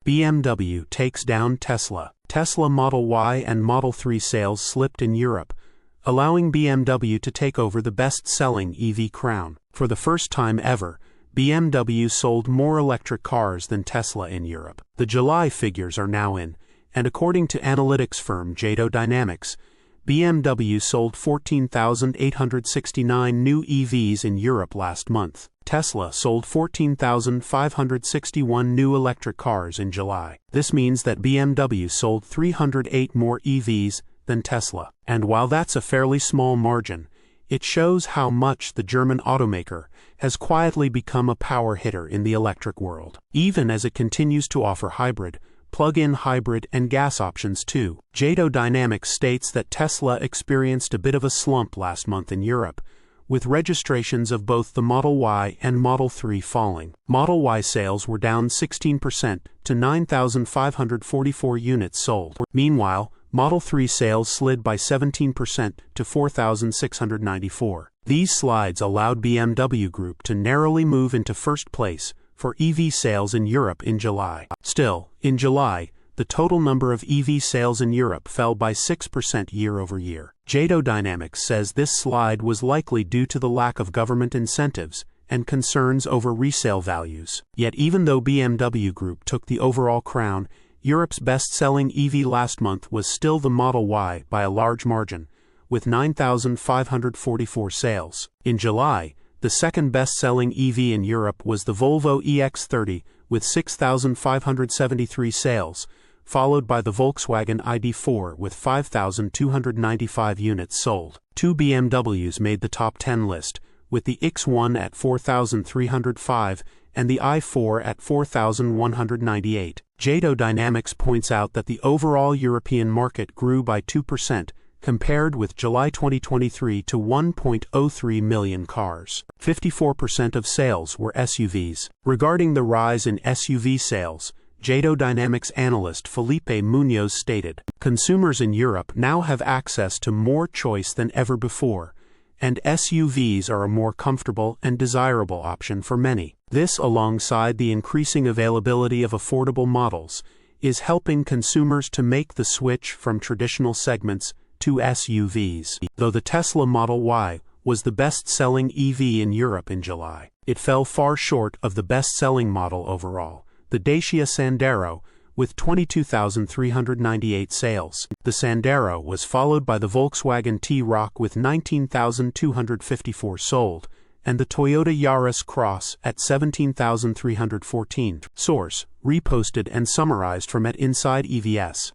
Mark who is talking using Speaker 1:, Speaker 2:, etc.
Speaker 1: BMW takes down Tesla. Tesla Model Y and Model 3 sales slipped in Europe, allowing BMW to take over the best-selling EV crown. For the first time ever, BMW sold more electric cars than Tesla in Europe. The July figures are now in, and according to analytics firm Dynamics, BMW sold 14,869 new EVs in Europe last month. Tesla sold 14,561 new electric cars in July. This means that BMW sold 308 more EVs than Tesla. And while that's a fairly small margin, it shows how much the German automaker has quietly become a power hitter in the electric world, even as it continues to offer hybrid, plug-in hybrid and gas options too. Dynamics states that Tesla experienced a bit of a slump last month in Europe, with registrations of both the Model Y and Model 3 falling. Model Y sales were down 16% to 9,544 units sold. Meanwhile, Model 3 sales slid by 17% to 4,694. These slides allowed BMW Group to narrowly move into first place for EV sales in Europe in July. Still, in July, the total number of EV sales in Europe fell by 6% year-over-year. Dynamics says this slide was likely due to the lack of government incentives and concerns over resale values. Yet even though BMW Group took the overall crown, Europe's best-selling EV last month was still the Model Y by a large margin, with 9,544 sales. In July, the second best-selling EV in Europe was the Volvo EX30 with 6,573 sales, followed by the Volkswagen ID.4 with 5,295 units sold. Two BMWs made the top 10 list, with the X1 at 4,305 and the i4 at 4,198. Dynamics points out that the overall European market grew by 2%, compared with July 2023 to 1.03 million cars. 54% of sales were SUVs. Regarding the rise in SUV sales, Dynamics analyst Felipe Munoz stated, "Consumers in Europe now have access to more choice than ever before, and SUVs are a more comfortable and desirable option for many. This, alongside the increasing availability of affordable models, is helping consumers to make the switch from traditional segments to SUVs." Though the Tesla Model Y was the best-selling EV in Europe in July, it fell far short of the best-selling model overall, the Dacia Sandero, with 22,398 sales. The Sandero was followed by the Volkswagen T-Roc with 19,254 sold, and the Toyota Yaris Cross at 17,314. Source: reposted and summarized from @Inside EVS.